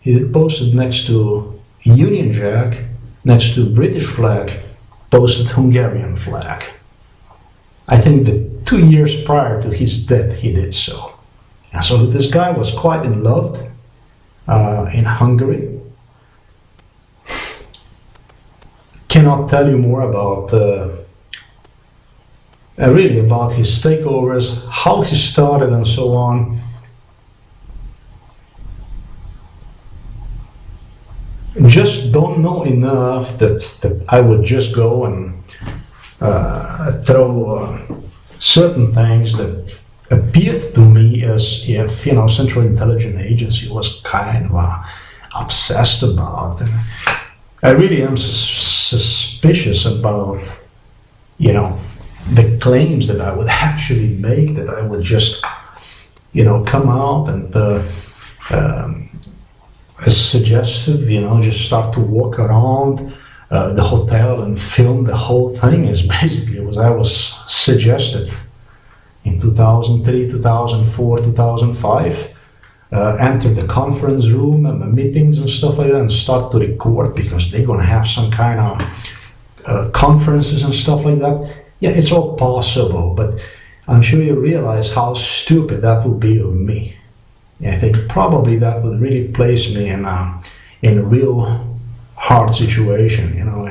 he posted next to Union Jack, next to British flag, posted Hungarian flag. I think that 2 years prior to his death, he did so. And so this guy was quite in love in Hungary. Cannot tell you more about really about his takeovers, how he started and so on. Just don't know enough that I would just go and throw certain things that appeared to me as if, you know, Central Intelligence Agency was kind of obsessed about. And I really am suspicious about, you know, the claims that I would actually make, that I would just, you know, come out and as suggested, you know, just start to walk around the hotel and film the whole thing, is basically what I was suggested in 2003, 2004, 2005. Enter the conference room and the meetings and stuff like that and start to record because they're going to have some kind of conferences and stuff like that. Yeah, it's all possible, but I'm sure you realize how stupid that would be of me. I think probably that would really place me in a real hard situation, you know,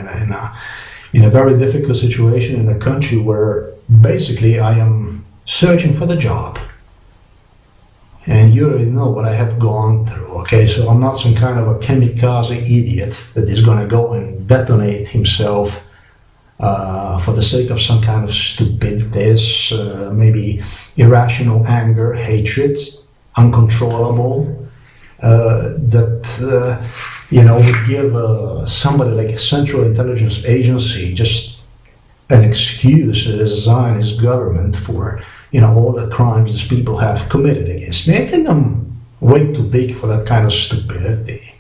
in a very difficult situation in a country where basically I am searching for the job. And you already know what I have gone through, okay? So I'm not some kind of a kamikaze idiot that is going to go and detonate himself for the sake of some kind of stupidness, maybe irrational anger, hatred, uncontrollable, that, you know, would give somebody like a Central Intelligence Agency just an excuse to design his government for, you know, all the crimes these people have committed against me. I think I'm way too big for that kind of stupidity.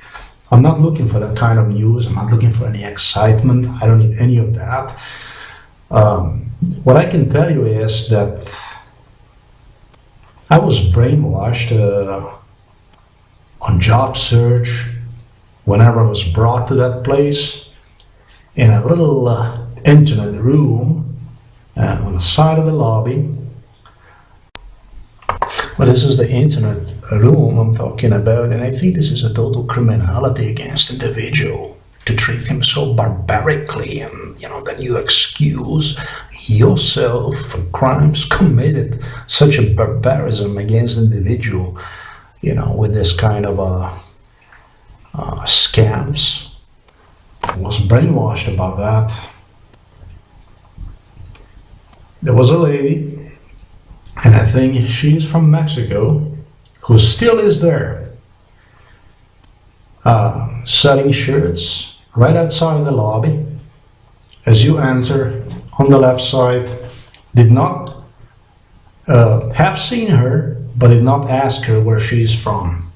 I'm not looking for that kind of news. I'm not looking for any excitement. I don't need any of that. What I can tell you is that I was brainwashed on job search whenever I was brought to that place in a little internet room on the side of the lobby. But this is the internet room I'm talking about, and I think this is a total criminality against individual to treat him so barbarically, and, you know, then you excuse yourself for crimes committed, such a barbarism against individual, you know, with this kind of scams. I was brainwashed about that. There was a lady, and I think she's from Mexico, who still is there, selling shirts right outside the lobby. As you enter on the left side, did not have seen her, but did not ask her where she's from.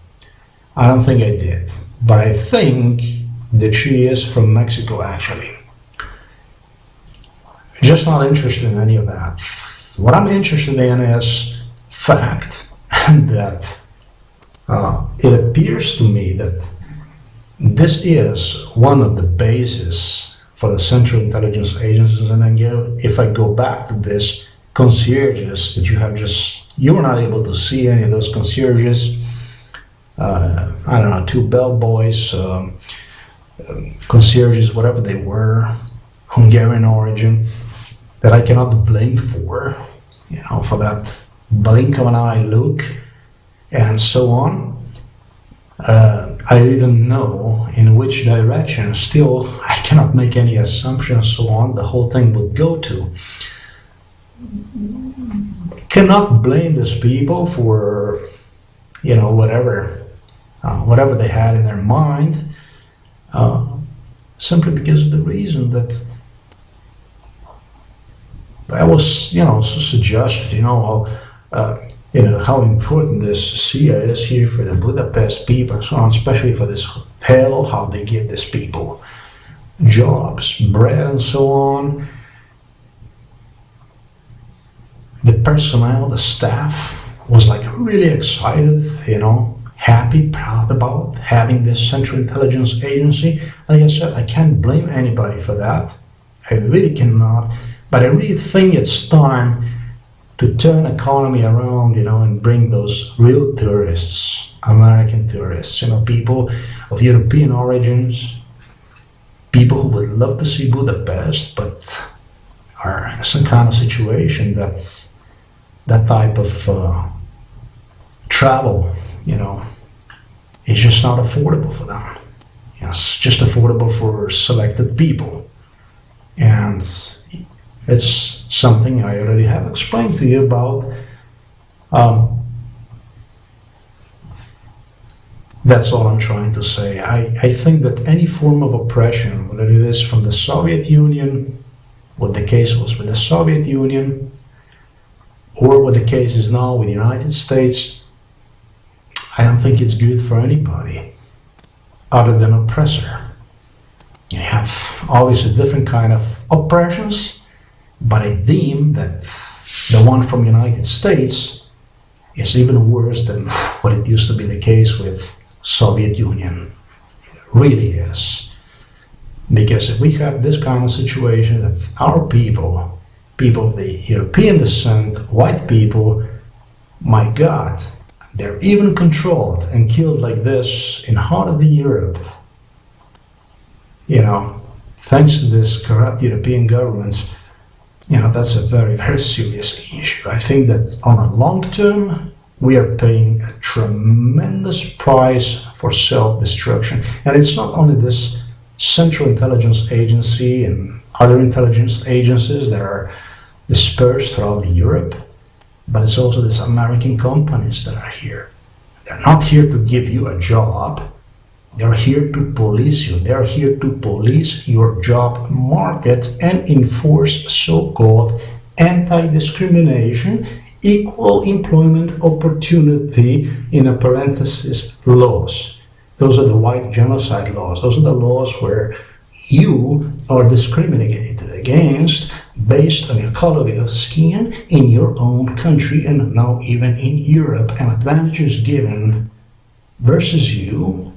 I don't think I did, but I think that she is from Mexico actually. Just not interested in any of that. What I'm interested in is fact, and that it appears to me that this is one of the bases for the Central Intelligence Agencies. And again, if I go back to this concierges that you were not able to see any of those concierges. I don't know, two bellboys, concierges, whatever they were, Hungarian origin, that I cannot blame for, you know, for that blink of an eye look and so on. I didn't know in which direction, still I cannot make any assumptions, so on, the whole thing would go to. Cannot blame these people for, you know, whatever they had in their mind, simply because of the reason that I was, you know, suggested, how important this CIA is here for the Budapest people and so on, especially for this hotel, how they give these people jobs, bread and so on. The personnel, the staff was like really excited, you know, happy, proud about having this Central Intelligence Agency. Like I said, I can't blame anybody for that. I really cannot. But I really think it's time to turn economy around, and bring those real tourists, American tourists, people of European origins, people who would love to see Budapest, but are in some kind of situation that's that type of travel, is just not affordable for them. It's just affordable for selected people. And it's something I already have explained to you about. That's all I'm trying to say. I think that any form of oppression, whether it is from the Soviet Union, what the case was with the Soviet Union, or what the case is now with the United States, I don't think it's good for anybody other than oppressor. You have obviously different kind of oppressions, but I deem that the one from the United States is even worse than what it used to be the case with Soviet Union. It really is. Because if we have this kind of situation that our people of the European descent, white people, my God, they're even controlled and killed like this in heart of the Europe. Thanks to this corrupt European governments, that's a very, very serious issue. I think that on a long term, we are paying a tremendous price for self-destruction. And it's not only this Central Intelligence Agency and other intelligence agencies that are dispersed throughout Europe, but it's also these American companies that are here. They're not here to give you a job. They're here to police you. They're here to police your job market and enforce so-called anti-discrimination, equal employment opportunity, in a parenthesis, laws. Those are the white genocide laws. Those are the laws where you are discriminated against based on your color of your skin in your own country and now even in Europe, and advantages given versus you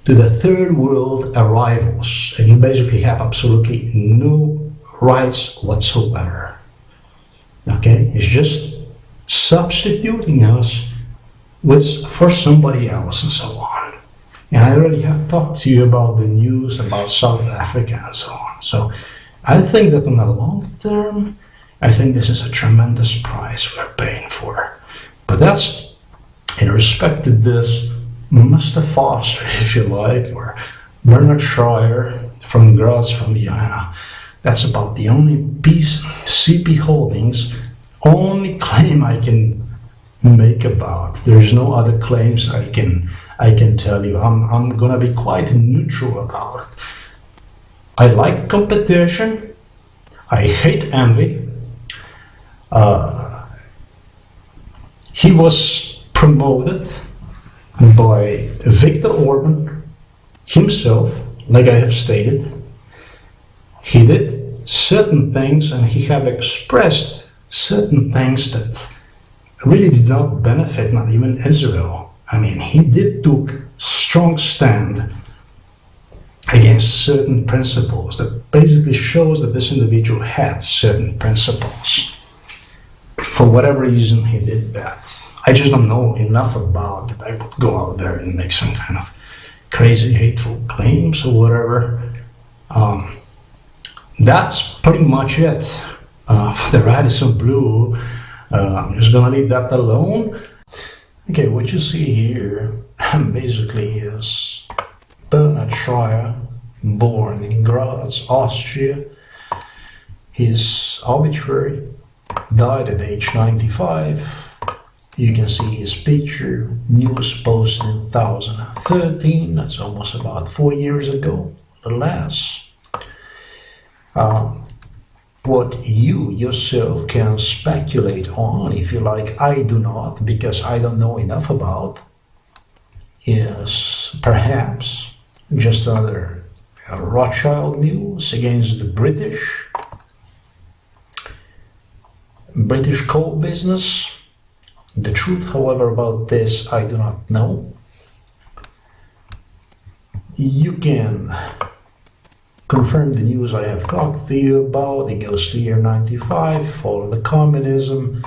to the third world arrivals, and you basically have absolutely no rights whatsoever. Okay, it's just substituting us for somebody else and so on. And I already have talked to you about the news about South Africa and so on. So I think that in the long term, I think this is a tremendous price we're paying for. But that's in respect to this Mustafa Auser, if you like, or Bernard Schreier from Graz, from Vienna. That's about the only piece, CP Holdings, only claim I can make about. There's no other claims I can tell you. I'm gonna be quite neutral about it. I like competition. I hate envy. He was promoted by Viktor Orban himself, like I have stated. He did certain things and he have expressed certain things that really did not benefit not even Israel. I mean, he did took strong stand against certain principles that basically shows that this individual had certain principles. For whatever reason, he did that. I just don't know enough about that I would go out there and make some kind of crazy, hateful claims or whatever. That's pretty much it. For the Radisson Blue, I'm just gonna leave that alone. Okay, what you see here basically is Bernard Schreier, born in Graz, Austria. He's arbitrary, died at age 95. You can see his picture, news posted in 2013, that's almost about 4 years ago, a little less. What you yourself can speculate on, if you like, I do not, because I don't know enough about, is perhaps just another Rothschild news against the British coal business. The truth, however, about this, I do not know. you can confirm the news I have talked to you about. It goes to year 95, follow the communism,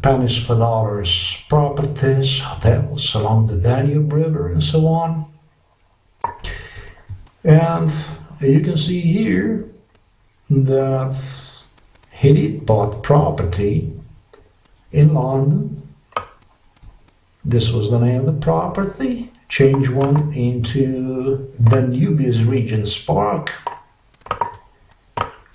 pennies for dollars, properties, hotels along the Danube River, and so on. And you can see here that he did bought property in London. This was the name of the property. Change one into Danube's Regent's Park.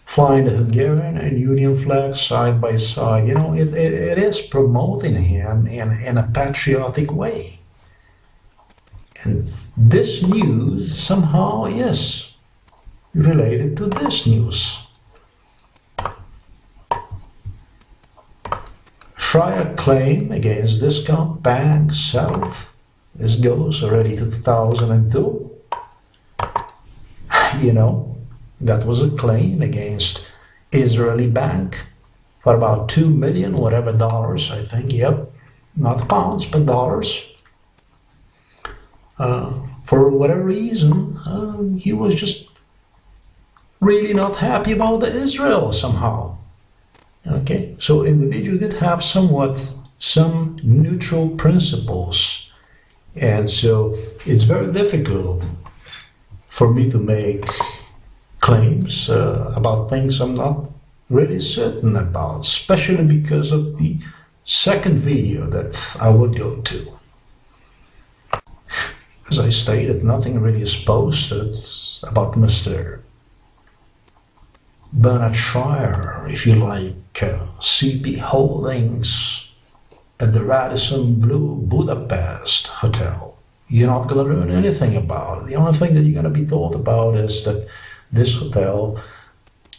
Flying the Hungarian and Union flags side by side. You know, it is promoting him in a patriotic way. And this news somehow is related to this news. Try a claim against discount bank settled. This goes already to 2002. You know, that was a claim against Israeli bank for about 2 million, whatever dollars, I think, yep. Not pounds, but dollars. For whatever reason, he was just really not happy about the Israel somehow. Okay, so individual did have some neutral principles. And so it's very difficult for me to make claims about things I'm not really certain about, especially because of the second video that I would go to. As I stated, nothing really is posted about Mr. Bernard Schreier, if you like, CP Holdings at the Radisson Blu Budapest Hotel. You're not going to learn anything about it. The only thing that you're going to be told about is that this hotel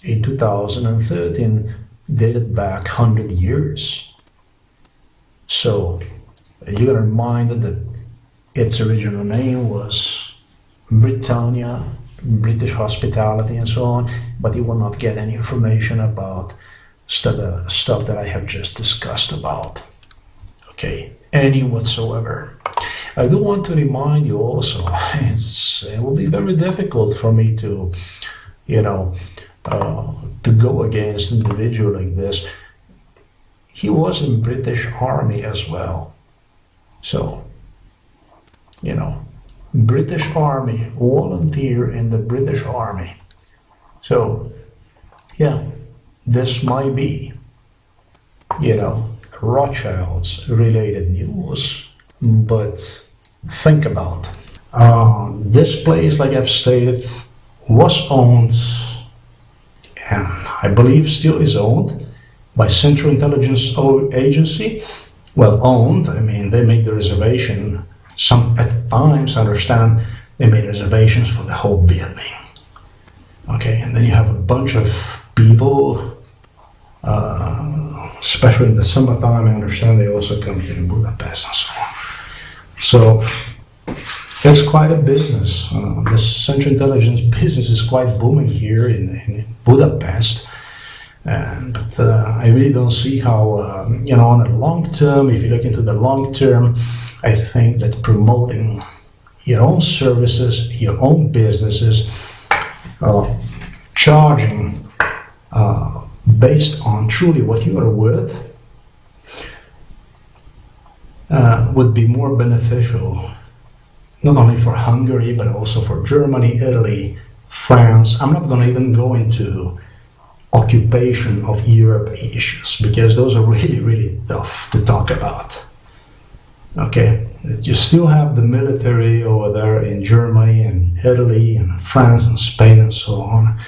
in 2013 dated back 100 years. So you're reminded that its original name was Britannia, British Hospitality, and so on, but you will not get any information about stuff that I have just discussed about. Okay, any whatsoever. I do want to remind you also, it will be very difficult for me to, to go against an individual like this. He was in British Army as well. So, British Army, volunteer in the British Army. So, yeah, this might be, Rothschild's related news, but think about this place, like I've stated, was owned, and I believe still is owned, by Central Intelligence Agency. Well, owned, I mean, they make the reservation. At times, I understand, they made reservations for the whole building. Okay, and then you have a bunch of people, especially in the summertime, I understand they also come here in Budapest and so on. So it's quite a business. This Central Intelligence business is quite booming here in Budapest. But I really don't see how, on a long term, if you look into the long term, I think that promoting your own services, your own businesses, charging based on truly what you are worth, would be more beneficial, not only for Hungary, but also for Germany, Italy, France. I'm not going to even go into occupation of Europe issues, because those are really, really tough to talk about. Okay, you still have the military over there in Germany and Italy and France and Spain and so on.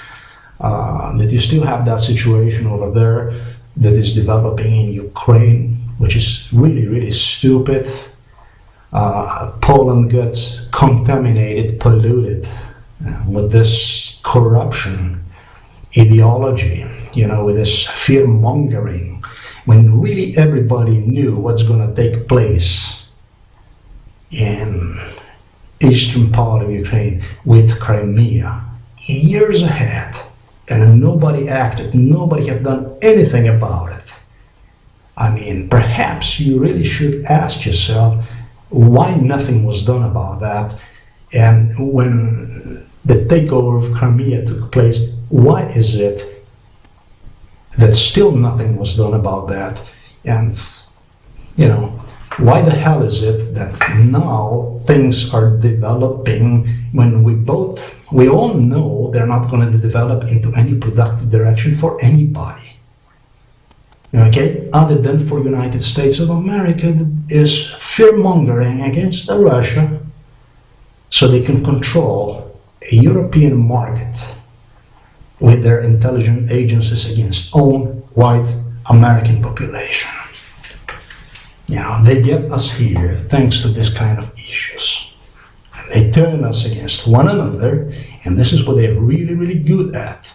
That you still have that situation over there that is developing in Ukraine, which is really, really stupid. Poland gets contaminated, polluted with this corruption ideology, with this fear-mongering, when really everybody knew what's going to take place in eastern part of Ukraine with Crimea years ahead, and nobody acted, nobody had done anything about it. I mean, perhaps you really should ask yourself why nothing was done about that And when the takeover of Crimea took place, why is it that still nothing was done about that? And, you know, why the hell is it that now things are developing when we all know they're not going to develop into any productive direction for anybody? Okay, other than for United States of America that is fear-mongering against Russia so they can control a European market with their intelligence agencies against own white American population. You know, they get us here thanks to this kind of issues. And they turn us against one another, and this is what they're really, really good at.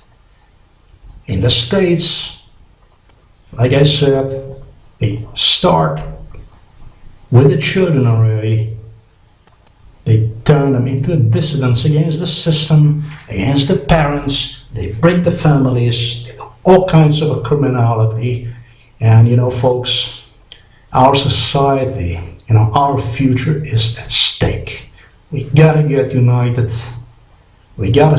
In the States, like I said, they start with the children already. They turn them into dissidents against the system, against the parents. They break the families, they do all kinds of criminality. And you know, folks, our society, you know, our future is at stake. We gotta get united. We gotta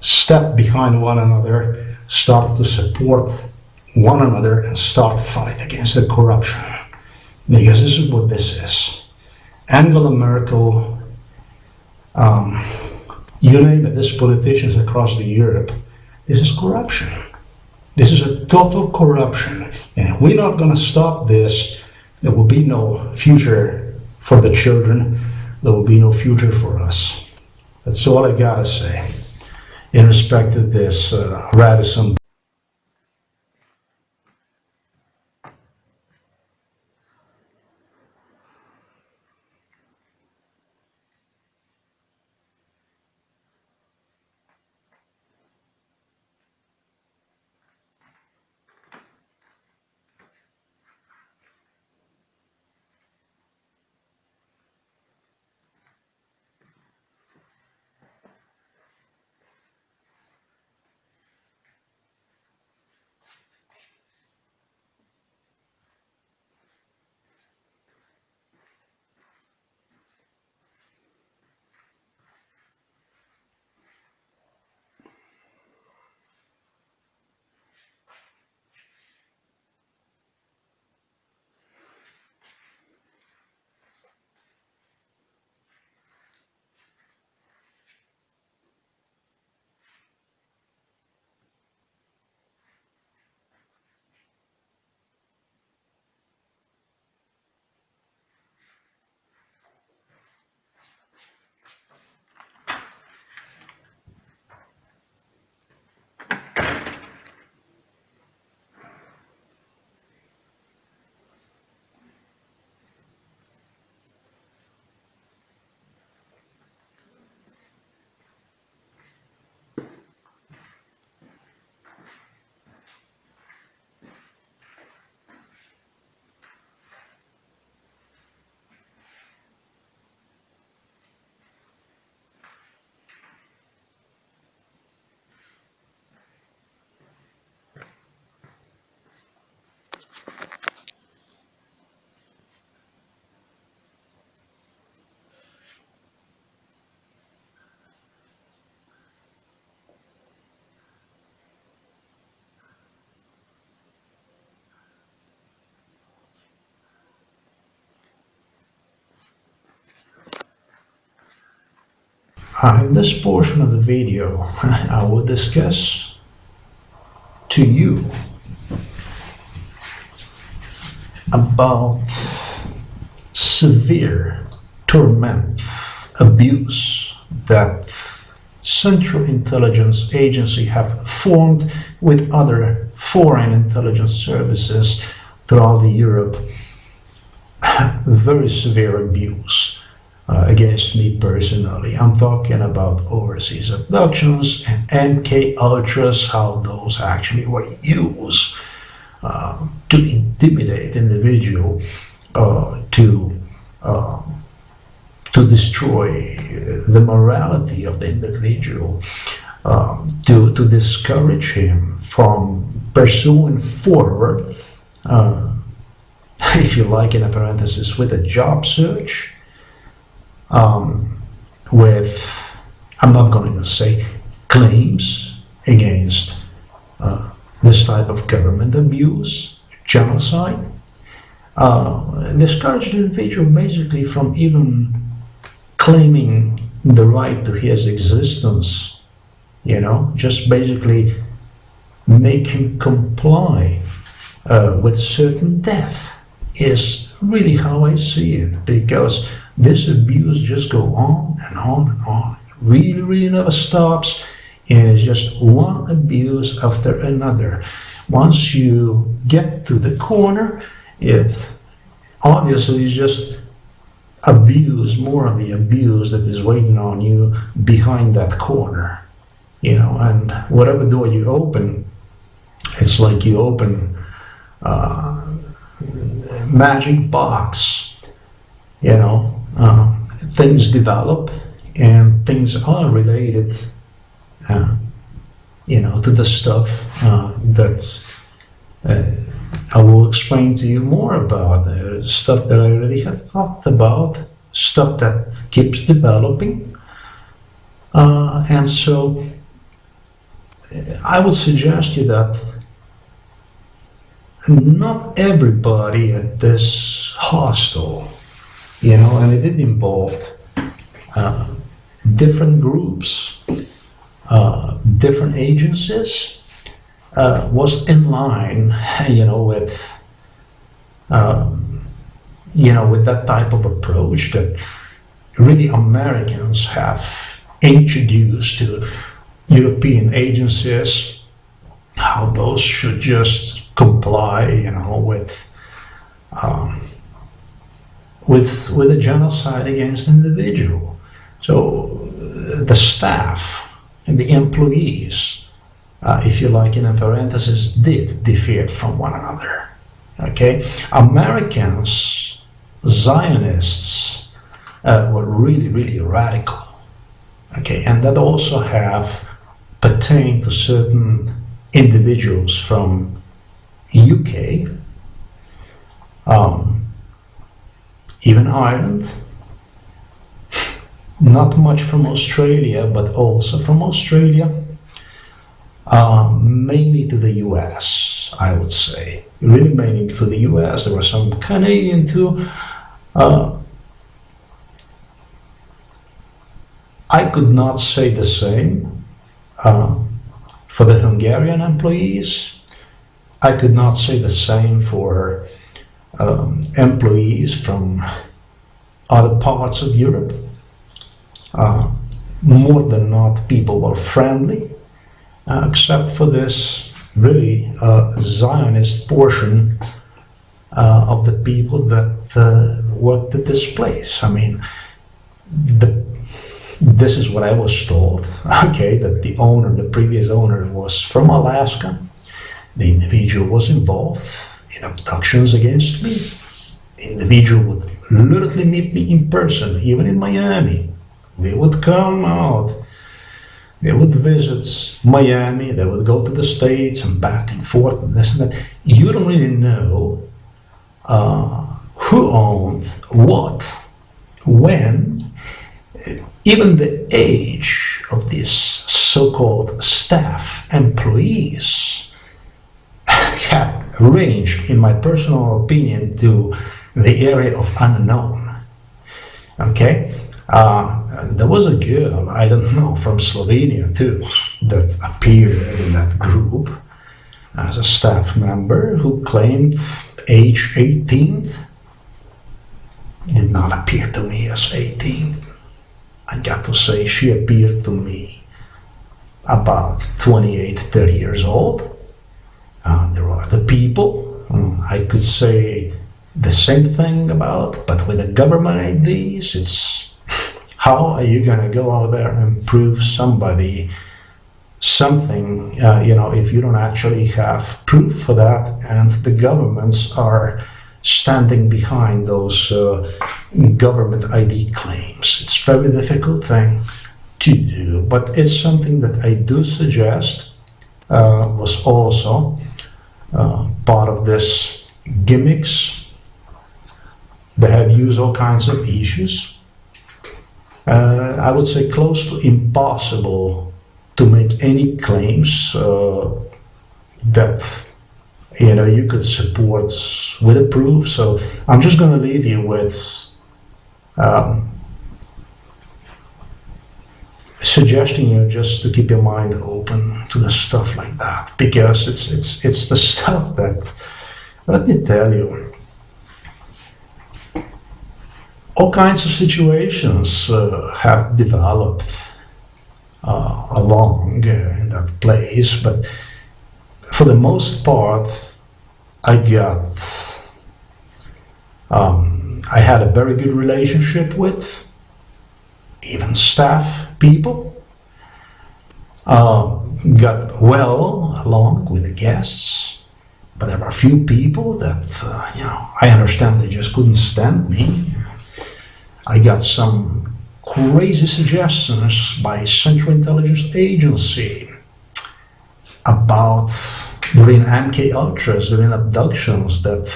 step behind one another, start to support one another, and start to fight against the corruption. Because this is what this is. Angela Merkel, you name it, these politicians across Europe, this is corruption. This is a total corruption. And if we're not going to stop this, there will be no future for the children. There will be no future for us. That's all I gotta say in respect to this Radisson. In this portion of the video, I will discuss to you about severe torment, abuse that Central Intelligence Agency have formed with other foreign intelligence services throughout Europe. Very severe abuse against me personally. I'm talking about overseas abductions and MK Ultras, how those actually were used to intimidate individual, to destroy the morality of the individual, to discourage him from pursuing forward, if you like, in a parenthesis, with a job search, with, I'm not going to say claims against this type of government abuse, genocide, discouraged the individual basically from even claiming the right to his existence, just basically make him comply with certain death is really how I see it, because this abuse just go on and on and on. It really, really never stops, and it's just one abuse after another. Once you get to the corner, it obviously is just abuse, more of the abuse that is waiting on you behind that corner, and whatever door you open, it's like you open a magic box, things develop and things are related, to the stuff that's I will explain to you more about, stuff that I already have talked about, stuff that keeps developing, and so I would suggest you that not everybody at this hostel, and it did involve different groups, different agencies, was in line, with that type of approach that really Americans have introduced to European agencies, how those should just comply, with a genocide against an individual. So the staff and the employees, if you like, in a parenthesis, did differ from one another. Okay, Americans, Zionists, were really, really radical. Okay, and that also have pertained to certain individuals from UK, even Ireland, not much from Australia, but also from Australia, mainly to the US, I would say. Really mainly for the US. There were some Canadian too. I could not say the same for the Hungarian employees. I could not say the same for employees from other parts of Europe. More than not, people were friendly, except for this really Zionist portion of the people that worked at this place. I mean, this is what I was told, okay, that the previous owner was from Alaska. The individual was involved in abductions against me. The individual would literally meet me in person, even in Miami. They would come out. They would visit Miami. They would go to the States and back and forth and this and that. You don't really know who owned what, when. Even the age of these so-called staff employees have ranged, in my personal opinion, to the area of unknown. Okay? There was a girl, I don't know, from Slovenia too, that appeared in that group as a staff member who claimed age 18. Did not appear to me as 18. I got to say, she appeared to me about 28, 30 years old. There were other people I could say the same thing about, but with the government IDs, it's how are you going to go out there and prove somebody something, if you don't actually have proof for that, and the governments are standing behind those government ID claims. It's a very difficult thing to do, but it's something that I do suggest was also part of this gimmicks. They have used all kinds of issues I would say close to impossible to make any claims that you could support with a proof. So I'm just going to leave you with suggesting you just to keep your mind open to the stuff like that, because it's the stuff that, let me tell you, all kinds of situations have developed along in that place, but for the most part, I had a very good relationship with even staff people, got well along with the guests, but there were a few people that, I understand they just couldn't stand me. I got some crazy suggestions by Central Intelligence Agency about during MK Ultras, during abductions, that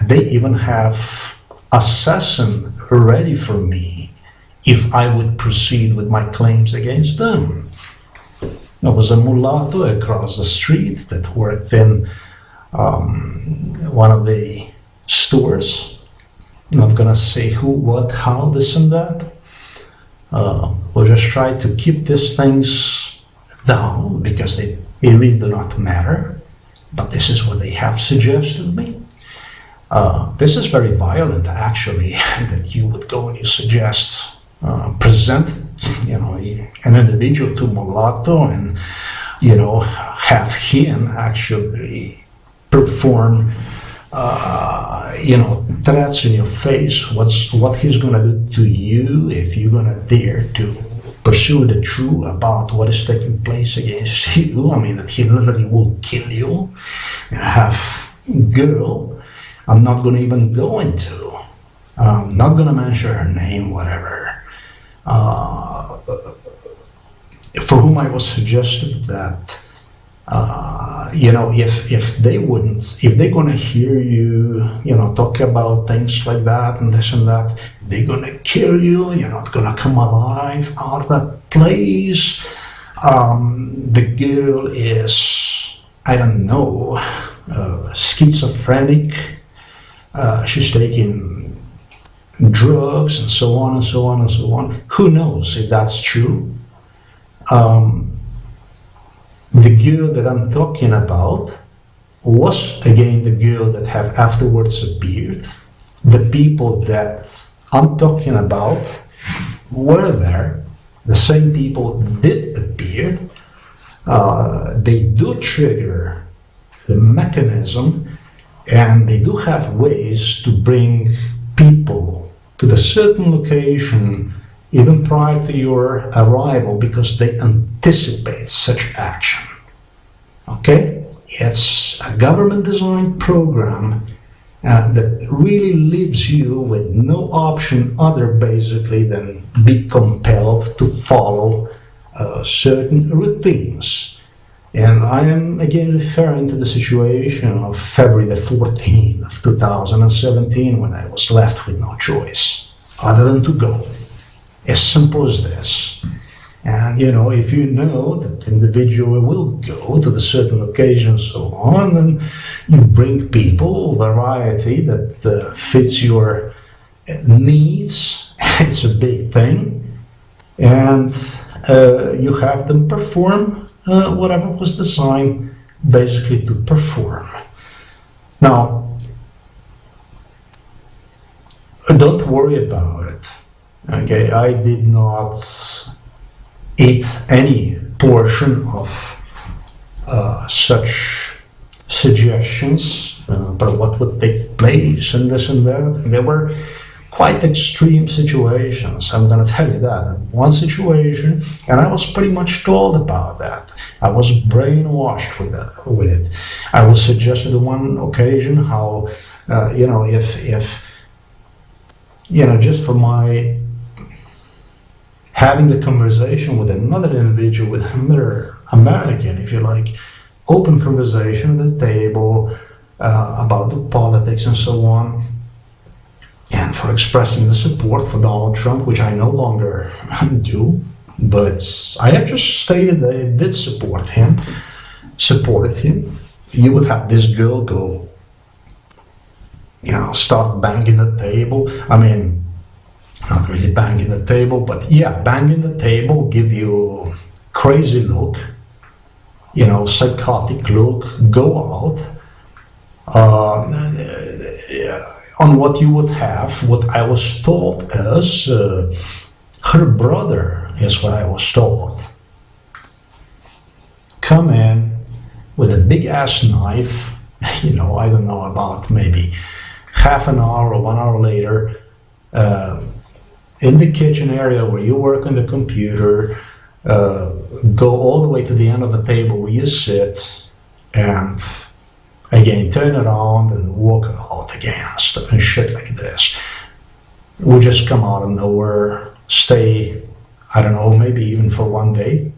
they even have assassin ready for me if I would proceed with my claims against them. There was a mulatto across the street that worked in one of the stores. Not gonna say who, what, how, this and that. We'll just try to keep these things down because they really do not matter. But this is what they have suggested me. This is very violent, actually, that you would go and you suggest present, an individual to mulatto and, have him actually perform threats in your face, what he's gonna do to you if you're gonna dare to pursue the truth about what is taking place against you. I mean, that he literally will kill you. And half girl, I'm not gonna even go into. I'm not gonna mention her name, whatever. For whom I was suggested that if they're gonna hear you, talk about things like that and this and that, they're gonna kill you. You're not gonna come alive out of that place. The girl is, I don't know, schizophrenic. She's taking drugs and so on and so on and so on. Who knows if that's true? The girl that I'm talking about was again the girl that have afterwards appeared. The people that I'm talking about were there. The same people did appear. They do trigger the mechanism, and they do have ways to bring people to the certain location even prior to your arrival, because they anticipate such action. Okay? It's a government-designed program that really leaves you with no option other, basically, than be compelled to follow certain routines. And I am again referring to the situation of February the 14th of 2017, when I was left with no choice other than to go. As simple as this. And if you know that the individual will go to the certain location and so on, then you bring people, variety that fits your needs. It's a big thing. And you have them perform whatever was designed basically to perform. Now, don't worry about it. Okay, I did not eat any portion of such suggestions about what would take place and this and that. And there were quite extreme situations, I'm going to tell you that. One situation, and I was pretty much told about that. I was brainwashed with it. I was suggested on one occasion how, if just for my having a conversation with another individual, with another American, if you like, open conversation at the table about the politics and so on, and for expressing the support for Donald Trump, which I no longer do, but I have just stated that I did supported him. You would have this girl go, start banging the table. I mean, not really banging the table, but yeah, banging the table, give you crazy look, psychotic look, go out. On what you would have, what I was told is her brother is what I was told. Come in with a big ass knife, I don't know, about maybe half an hour or 1 hour later, in the kitchen area where you work on the computer, go all the way to the end of the table where you sit, and again, turn around and walk out again and shit like this. Would just come out of nowhere, stay, I don't know, maybe even for 1 day,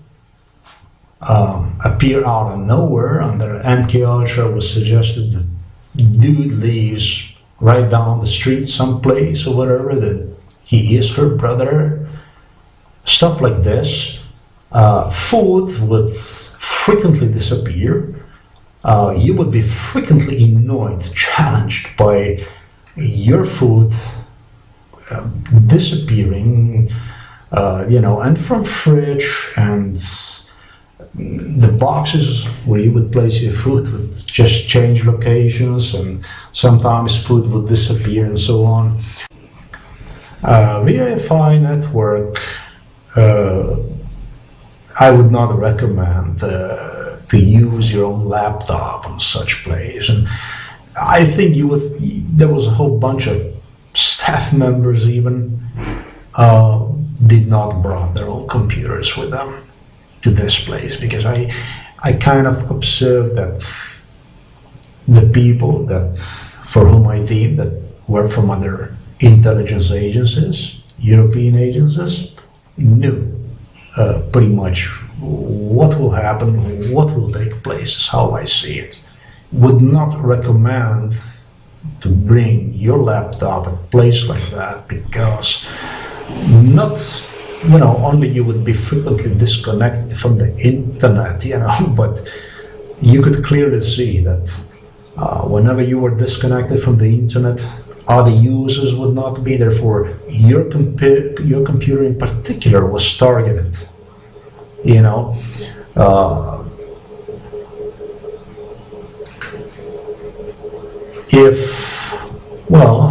appear out of nowhere under MK Ultra was suggested that dude leaves right down the street someplace or whatever, that he is her brother, stuff like this. Food would frequently disappear. You would be frequently annoyed, challenged by your food disappearing, and from fridge, and the boxes where you would place your food would just change locations, and sometimes food would disappear and so on. Wi-Fi network, I would not recommend to use your own laptop on such place. And I think there was a whole bunch of staff members even did not brought their own computers with them to this place, because I kind of observed that the people that for whom I deemed that were from other intelligence agencies, European agencies, knew pretty much what will happen, what will take place, is how I see it. Would not recommend to bring your laptop at a place like that, because not, only you would be frequently disconnected from the internet, but you could clearly see that whenever you were disconnected from the internet, other users would not be there. For your computer in particular was targeted.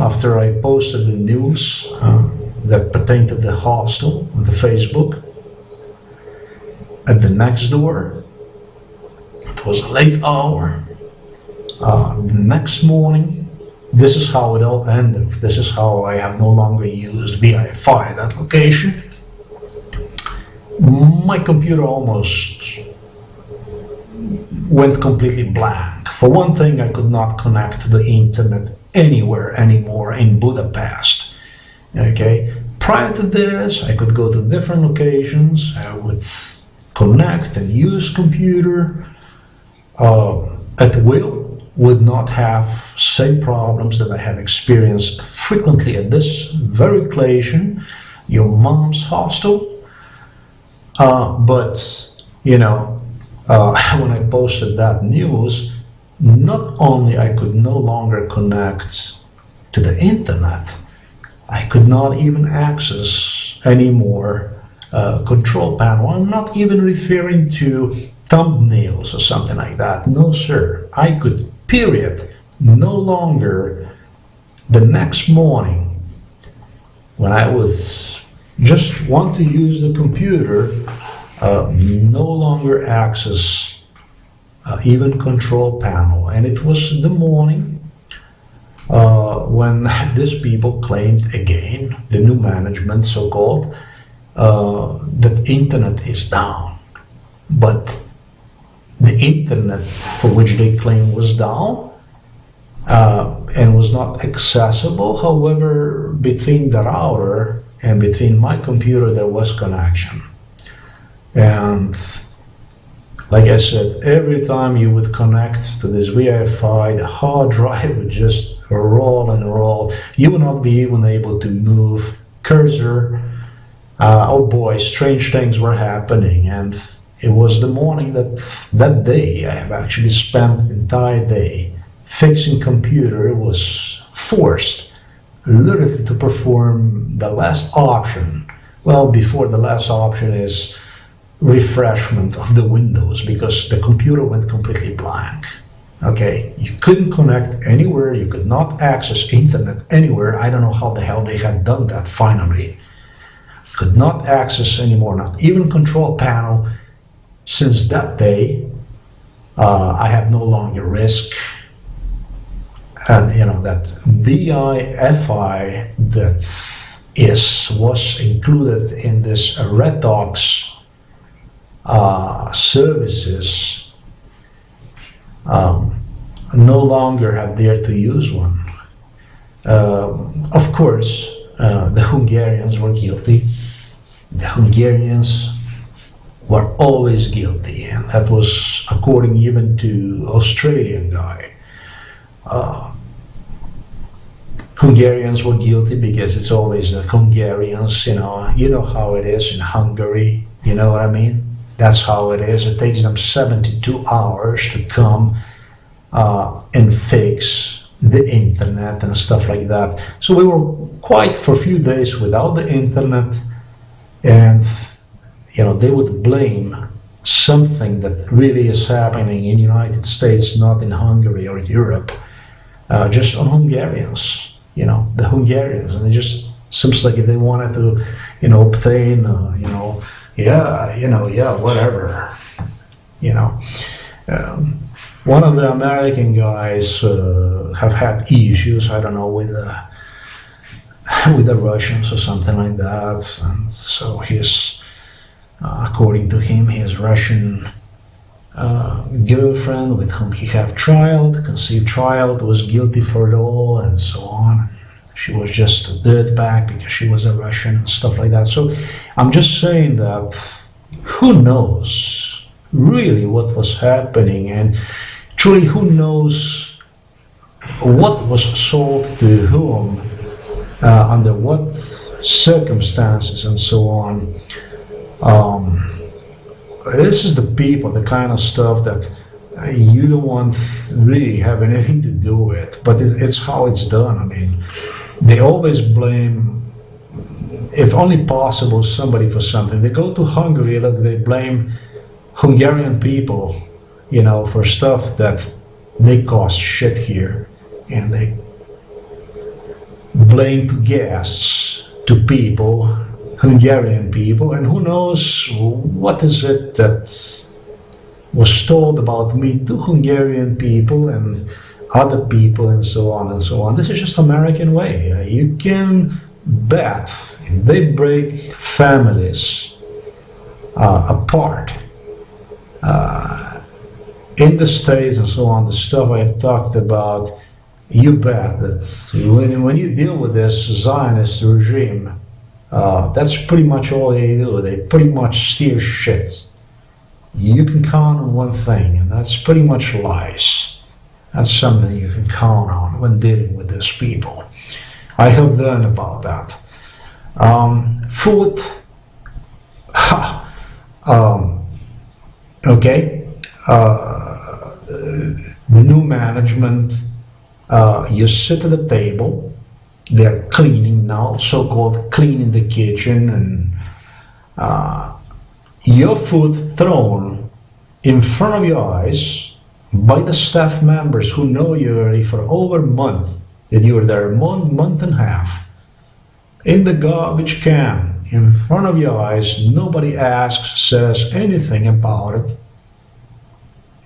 After I posted the news that pertained to the hostel on the Facebook, at the next door, it was a late hour, the next morning, this is how it all ended. This is how I have no longer used Wi-Fi, that location. My computer almost went completely blank. For one thing, I could not connect to the internet anywhere anymore in Budapest. Okay? Prior to this, I could go to different locations. I would connect and use computer at will. Would not have same problems that I have experienced frequently at this very location, your mom's hostel. But when I posted that news, not only I could no longer connect to the internet, I could not even access any more control panel. I'm not even referring to thumbnails or something like that. No, sir. I could, period, no longer the next morning when I was just want to use the computer, no longer access even control panel. And it was the morning when these people claimed again, the new management so-called, that internet is down. But the internet for which they claim was down and was not accessible. However, between the router and between my computer there was connection. And like I said, every time you would connect to this Wi-Fi, the hard drive would just roll and roll. You will not be even able to move cursor. Oh boy, strange things were happening, and it was the morning that day I have actually spent the entire day fixing computer. It was forced literally to perform the last option. Well, before the last option is refreshment of the Windows, because the computer went completely blank. Okay, you couldn't connect anywhere, you could not access internet anywhere. I don't know how the hell they had done that finally. Could not access anymore, not even control panel. Since that day, I have no longer risk. And you know, that DIFI that was included in this RETOX services, no longer have dared to use one. Of course, the Hungarians were guilty. The Hungarians were always guilty, and that was according even to Australian guy. Hungarians were guilty because it's always the Hungarians, you know how it is in Hungary, you know what I mean? That's how it is. It takes them 72 hours to come and fix the internet and stuff like that. So we were quite for a few days without the internet, and you know, they would blame something that really is happening in the United States, not in Hungary or Europe, just on Hungarians, you know, the Hungarians. And it just seems like if they wanted to, you know, obtain, whatever, you know. One of the American guys have had issues, I don't know, with the Russians or something like that, and so he's, according to him, his Russian girlfriend with whom he had conceived child, was guilty for it all, and so on. She was just a dirtbag because she was a Russian and stuff like that. So I'm just saying that who knows really what was happening, and truly who knows what was sold to whom, under what circumstances and so on. This is the people, the kind of stuff that you don't want really have anything to do with, but it's how it's done. I mean, they always blame, if only possible, somebody for something. They go to Hungary, look, they blame Hungarian people, you know, for stuff that they cost shit here, and they blame to guests, to people, Hungarian people, and who knows what is it that was told about me to Hungarian people and other people and so on and so on. This is just American way. You can bet if they break families apart in the States and so on, the stuff I have talked about, you bet that when you deal with this Zionist regime, that's pretty much all they do. They pretty much steer shit. You can count on one thing, and that's pretty much lies. That's something you can count on when dealing with these people. I have learned about that. Food. Okay. The new management, you sit at the table. They're cleaning now, so-called cleaning the kitchen, and your food thrown in front of your eyes by the staff members who know you already for over a month, that you were there a month and a half, in the garbage can, in front of your eyes. Nobody asks, says anything about it.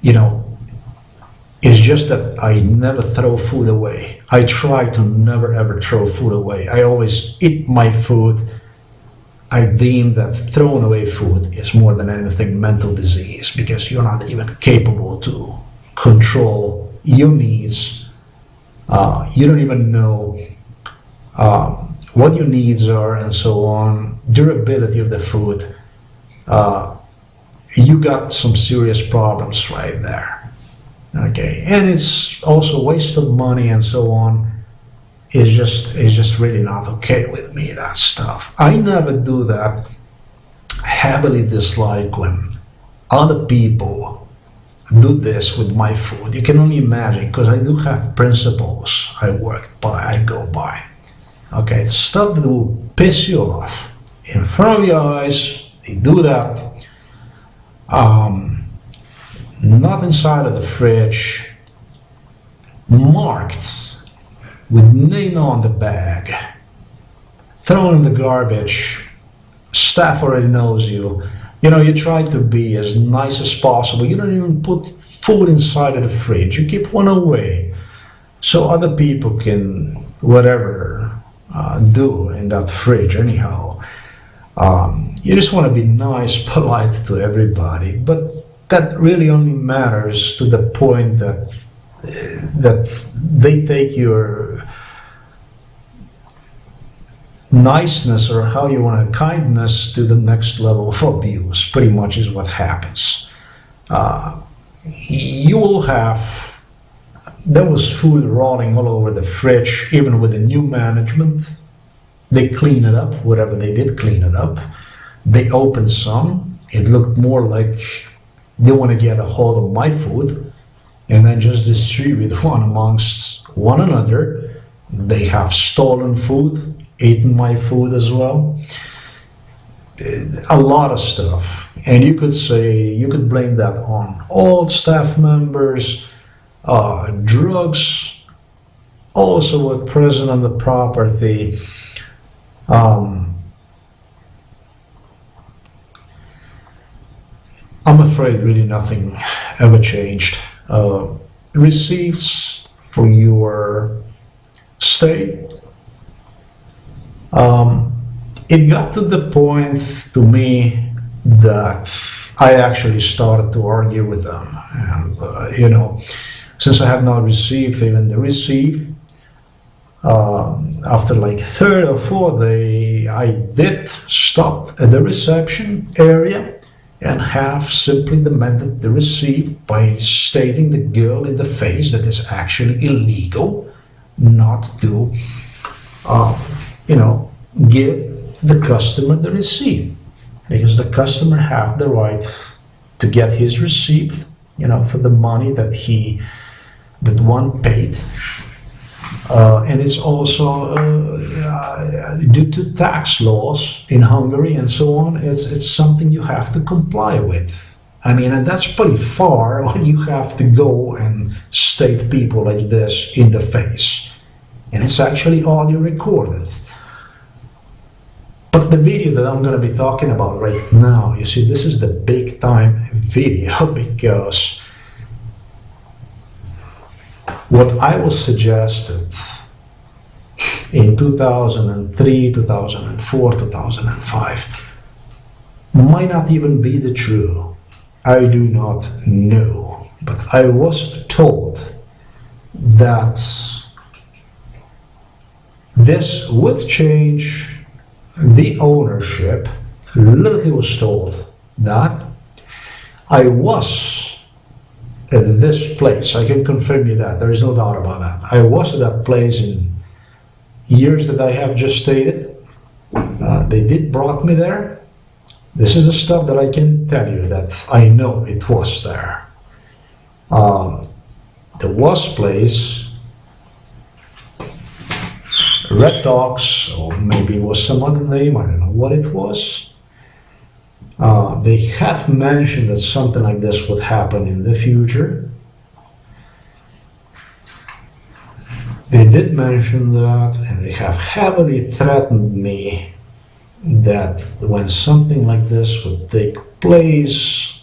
You know, it's just that I never throw food away. I try to never ever throw food away. I always eat my food. I deem that throwing away food is more than anything mental disease, because you're not even capable to control your needs. You don't even know what your needs are and so on, durability of the food. You got some serious problems right there. Okay, and it's also waste of money and so on. is just really not okay with me, that stuff. I never do that. Heavily dislike when other people do this with my food. You can only imagine, because I do have principles I worked by, I go by. Okay, stuff that will piss you off in front of your eyes, they do that. Not inside of the fridge, marked with name on the bag, thrown in the garbage. Staff already knows you. You know, you try to be as nice as possible. You don't even put food inside of the fridge. You keep one away so other people can whatever do in that fridge anyhow. You just want to be nice, polite to everybody, but that really only matters to the point that they take your niceness, or how you want to, kindness, to the next level of abuse. Pretty much is what happens. You will have, there was food rotting all over the fridge, even with the new management. They clean it up, whatever they did, clean it up. They opened some. It looked more like they want to get a hold of my food and then just distribute one amongst one another. They have stolen food, eaten my food as well. A lot of stuff. And you could say, you could blame that on all staff members, drugs, also were present on the property. I'm afraid really nothing ever changed. Receipts for your stay. It got to the point to me that I actually started to argue with them. And, you know, since I have not received even the receipt, after like third or fourth day, I did stop at the reception area and have simply demanded the receipt by stating the girl in the face that it's actually illegal not to, you know, give the customer the receipt, because the customer have the right to get his receipt, you know, for the money that one paid. And it's also due to tax laws in Hungary and so on, it's something you have to comply with. I mean, and that's pretty far when you have to go and state people like this in the face. And it's actually audio recorded. But the video that I'm going to be talking about right now, you see, this is the big time video, because what I was suggested in 2003, 2004, 2005 might not even be the true. I do not know. But I was told that this would change the ownership. Literally was told that I was at this place. I can confirm you that. There is no doubt about that. I was at that place in years that I have just stated. They did brought me there. This is the stuff that I can tell you that I know it was there. The was place, RETOX, or maybe it was some other name, I don't know what it was. They have mentioned that something like this would happen in the future. They did mention that, and they have heavily threatened me that when something like this would take place,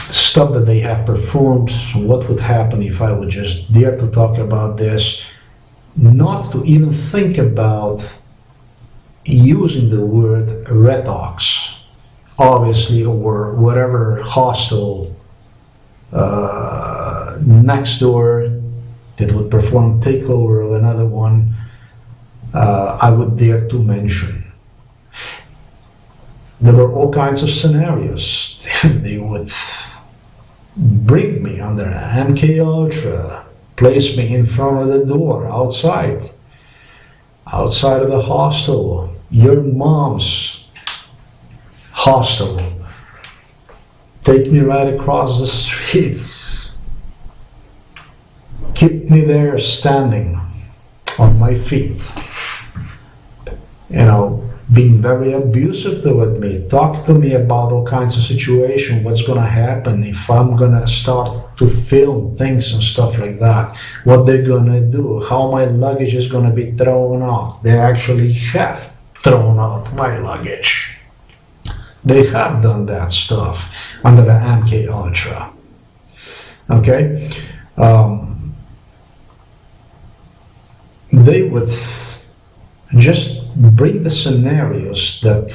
stuff that they have performed, what would happen if I would just dare to talk about this, not to even think about using the word RETOX, obviously, or whatever hostel next door that would perform takeover of another one, I would dare to mention. There were all kinds of scenarios. They would bring me under MK Ultra, place me in front of the door, outside of the hostel, your mom's hostel. Take me right across the streets. Keep me there standing on my feet. Being very abusive toward me. Talk to me about all kinds of situations, what's gonna happen if I'm gonna start to film things and stuff like that. What they're gonna do, how my luggage is gonna be thrown out. They actually have thrown out my luggage. They have done that stuff under the MK Ultra. Okay? They would just bring the scenarios that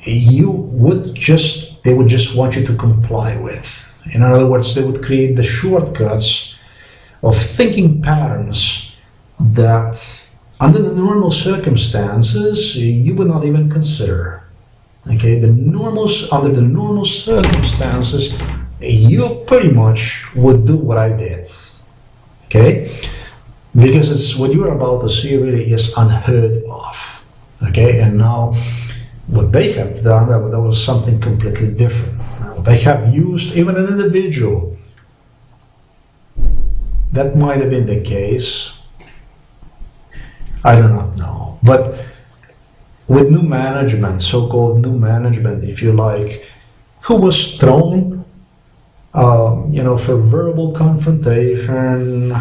they would just want you to comply with. In other words, they would create the shortcuts of thinking patterns that under the normal circumstances you would not even consider. Okay, under the normal circumstances, you pretty much would do what I did. Okay, because what you're about to see really is unheard of. Okay, and now what they have done, that was something completely different. Now, they have used even an individual. That might have been the case. I do not know. But with new management, so-called new management, if you like, who was thrown, for verbal confrontation,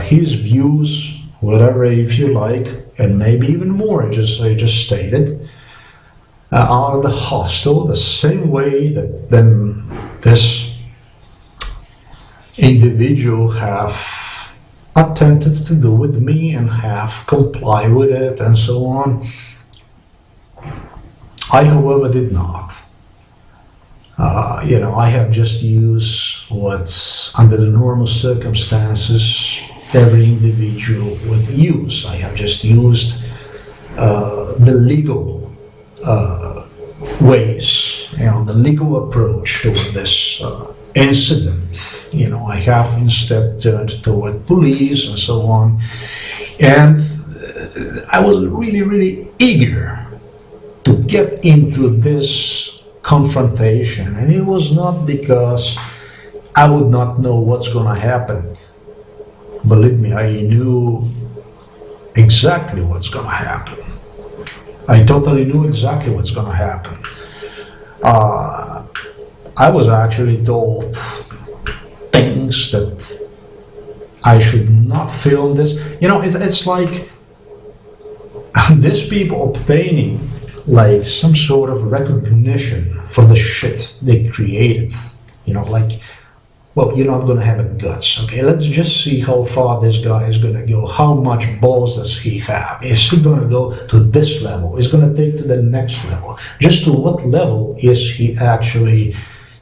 his views, whatever, if you like, and maybe even more, I just stated, out of the hostel, the same way that then this individual have attempted to do with me and have complied with it and so on. I, however, did not. I have just used what's under the normal circumstances every individual would use. I have just used the legal ways, the legal approach toward this incident. I have instead turned toward police and so on. And I was really, really eager to get into this confrontation. And it was not because I would not know what's going to happen. Believe me, I knew exactly what's going to happen. I totally knew exactly what's going to happen. I was actually told things that I should not film this. It's like these people obtaining like some sort of recognition for the shit they created. Well, you're not going to have a guts, okay? Let's just see how far this guy is going to go. How much balls does he have? Is he going to go to this level? Is he going to take to the next level? Just to what level is he actually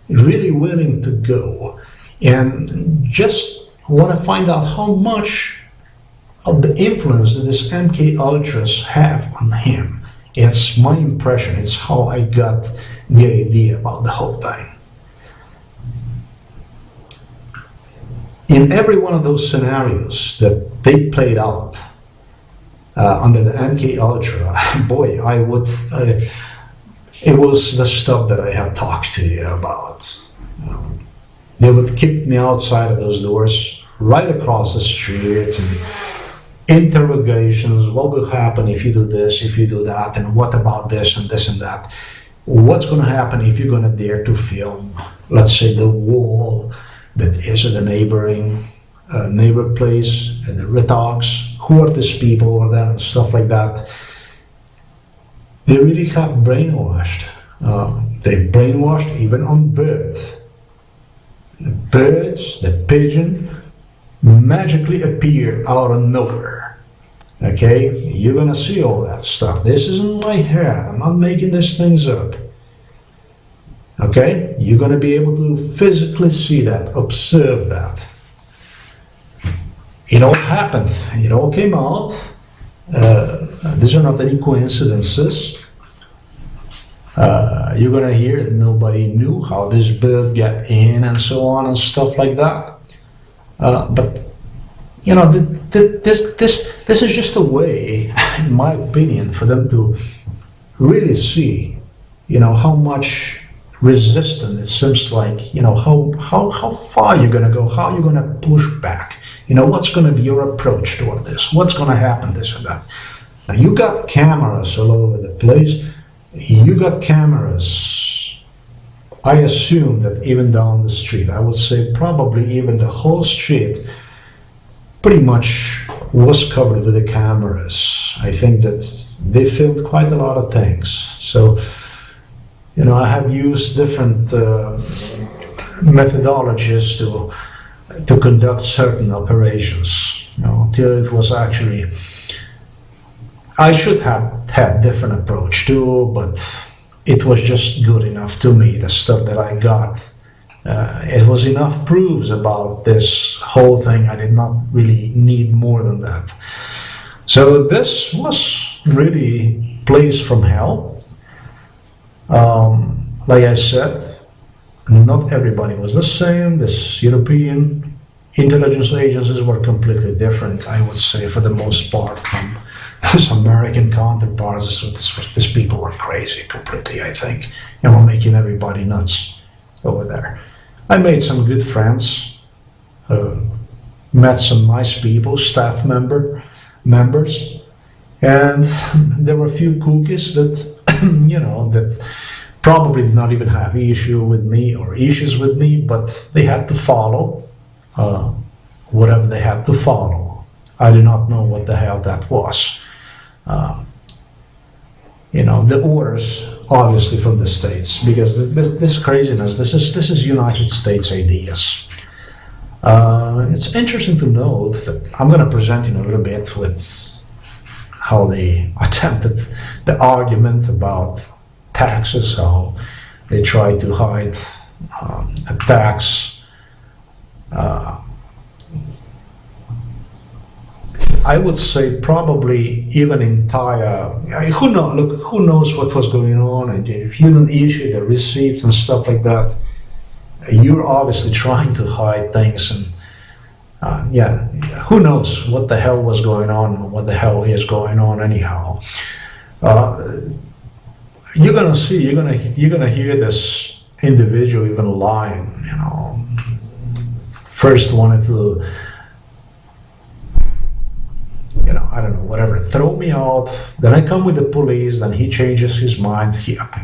really willing to go? And just want to find out how much of the influence that this MK Ultras have on him. It's my impression. It's how I got the idea about the whole thing. In every one of those scenarios that they played out under the MK Ultra, boy, it was the stuff that I have talked to you about. They would kick me outside of those doors, right across the street, and interrogations. What will happen if you do this, if you do that, and what about this and this and that? What's going to happen if you're going to dare to film, let's say, the wall that is at the neighbor place, at the RETOX? Who are these people over there and stuff like that? They really have brainwashed. They brainwashed even on birds. The birds, the pigeon, magically appear out of nowhere. Okay, you're gonna see all that stuff. This isn't my head. I'm not making these things up. Okay, you're gonna be able to physically see that, observe that. It all happened. It all came out. These are not any coincidences. You're gonna hear that nobody knew how this bird got in and so on and stuff like that. But you know, this is just a way, in my opinion, for them to really see, you know, how much resistant it seems like, you know, how far you're gonna go, how you're gonna push back. You know, what's gonna be your approach toward this? What's gonna happen, this and that. Now, you got cameras all over the place. You got cameras, I assume that even down the street, I would say probably even the whole street pretty much was covered with the cameras. I think that they filmed quite a lot of things. So, you know, I have used different methodologies to conduct certain operations, you know, till it was actually, I should have had different approach too, but it was just good enough to me, the stuff that I got. It was enough proofs about this whole thing. I did not really need more than that. So this was really place from hell. Like I said, not everybody was the same. This European intelligence agencies were completely different, I would say, for the most part, from his American counterparts. These people were crazy completely, I think, and were making everybody nuts over there. I made some good friends, met some nice people, staff members, and there were a few cookies that, you know, that probably did not even have issues with me, but they had to follow whatever they had to follow. I do not know what the hell that was. You know, the orders obviously from the States, because this craziness, this is United States ideas. It's interesting to note that I'm going to present in a little bit with how they attempted the argument about taxes, how they try to hide a tax. I would say probably even entire, who knows what was going on, and if you didn't issue the receipts and stuff like that, you're obviously trying to hide things, and who knows what the hell was going on, what the hell is going on anyhow. You're gonna hear this individual even lying, you know, first wanted to, you know, I don't know, whatever, throw me out. Then I come with the police, then he changes his mind.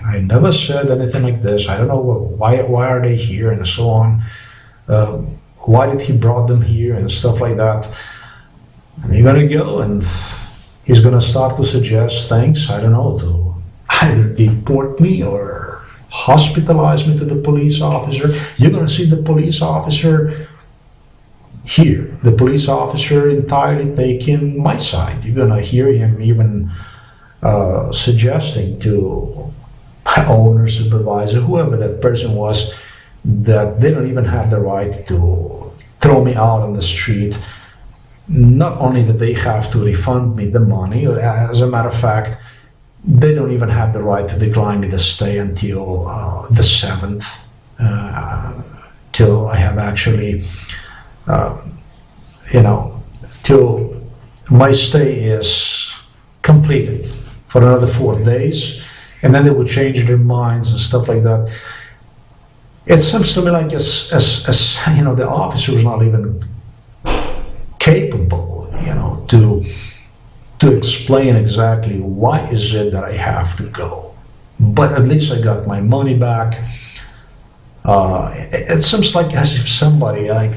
I never said anything like this. I don't know why are they here and so on. Why did he brought them here and stuff like that. And you're gonna go and he's gonna start to suggest things, I don't know, to either deport me or hospitalize me to the police officer. You're gonna see the police officer here, the police officer entirely taking my side. You're gonna hear him even suggesting to my owner, supervisor, whoever that person was, that they don't even have the right to throw me out on the street. Not only that they have to refund me the money, as a matter of fact, they don't even have the right to decline me the stay until the 7th, till I have actually till my stay is completed for another 4 days, and then they would change their minds and stuff like that. It seems to me like as you know, the officer was not even capable, you know, to explain exactly why is it that I have to go. But at least I got my money back. It seems like as if somebody like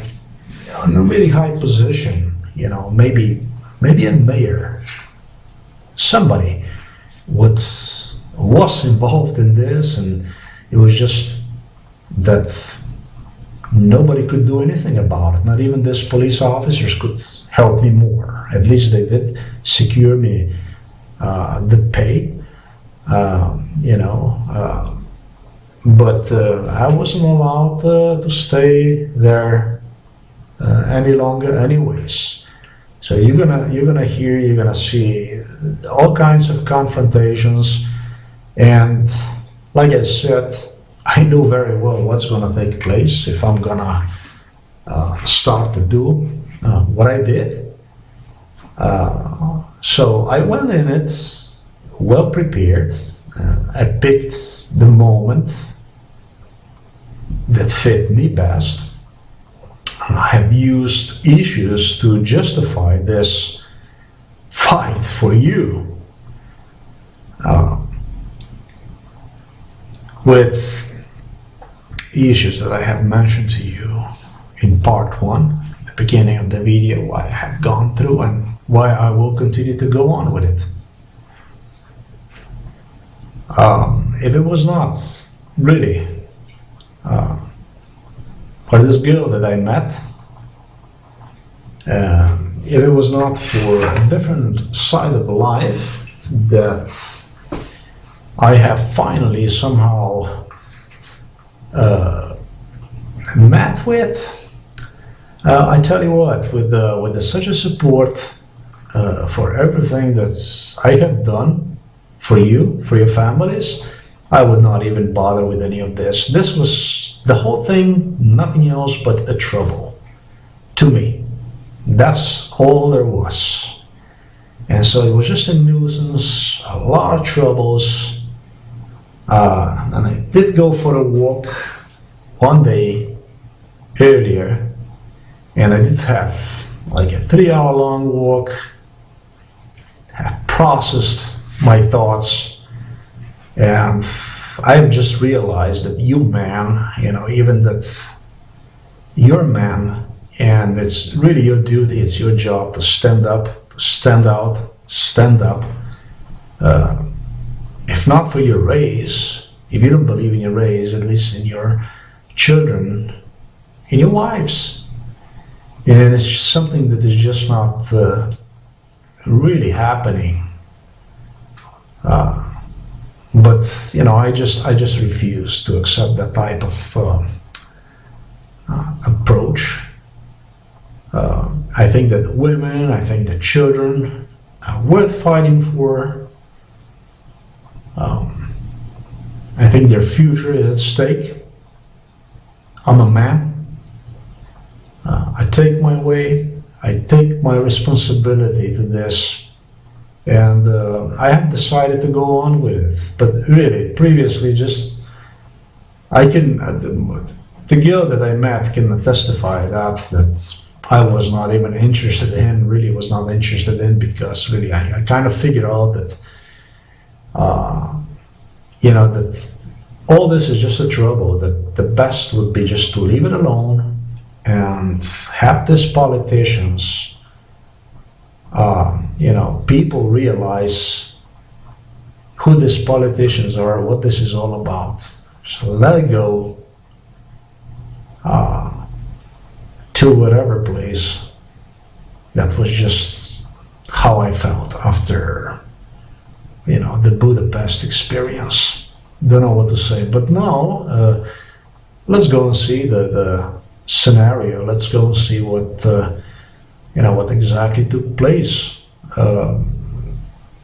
in a really high position, you know, maybe a mayor, somebody was involved in this, and it was just that nobody could do anything about it. Not even these police officers could help me more. At least they did secure me the pay, but I wasn't allowed to stay there any longer anyways. So you're gonna see all kinds of confrontations, and like I said, I knew very well what's going to take place if I'm going to start to do what I did. So I went in it well prepared. I picked the moment that fit me best. And I have used issues to justify this fight for you. With issues that I have mentioned to you in part 1, the beginning of the video, why I have gone through and why I will continue to go on with it. If it was not really for this girl that I met, if it was not for a different side of life that I have finally somehow met with, I tell you what, with such a support for everything that I have done for you, for your families, I would not even bother with any of this. This was the whole thing, nothing else but a trouble to me. That's all there was. And so it was just a nuisance, a lot of troubles. And I did go for a walk one day earlier, and I did have like a 3-hour long walk, have processed my thoughts, and I've just realized that you man, even that you're a man, and it's really your duty, it's your job to stand up, to stand out, stand up. If not for your race, if you don't believe in your race, at least in your children, in your wives. And it's just something that is just not really happening. But I just refuse to accept that type of approach. I think that women, I think that children are worth fighting for. I think their future is at stake. I'm a man. I take my way. I take my responsibility to this. And I have decided to go on with it. But really, previously, the girl that I met can testify that I was not even interested in, really was not interested in, because really I kind of figured out that that all this is just a trouble, that the best would be just to leave it alone and have these politicians, people realize who these politicians are, what this is all about. So let it go to whatever place. That was just how I felt after the Budapest experience. Don't know what to say, but now let's go and see the scenario. Let's go and see what what exactly took place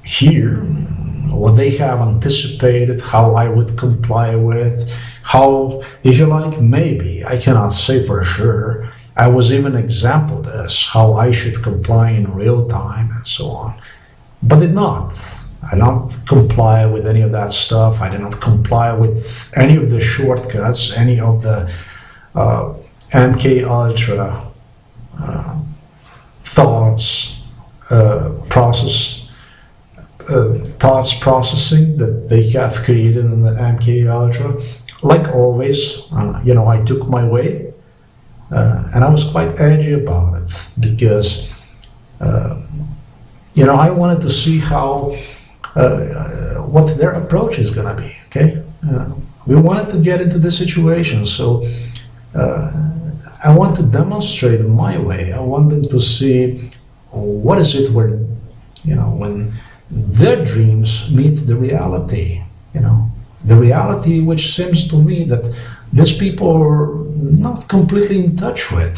here, what they have anticipated, how I would comply with, how, if you like, maybe, I cannot say for sure, I was even exampled as how I should comply in real time and so on, but did not. I did not comply with any of that stuff. I did not comply with any of the shortcuts, any of the MK Ultra thoughts processing that they have created in the MK Ultra. Like always, I took my way, and I was quite edgy about it because, I wanted to see how. What their approach is going to be, okay? We wanted to get into this situation, so I want to demonstrate my way. I want them to see what is it where, when their dreams meet the reality, the reality which seems to me that these people are not completely in touch with.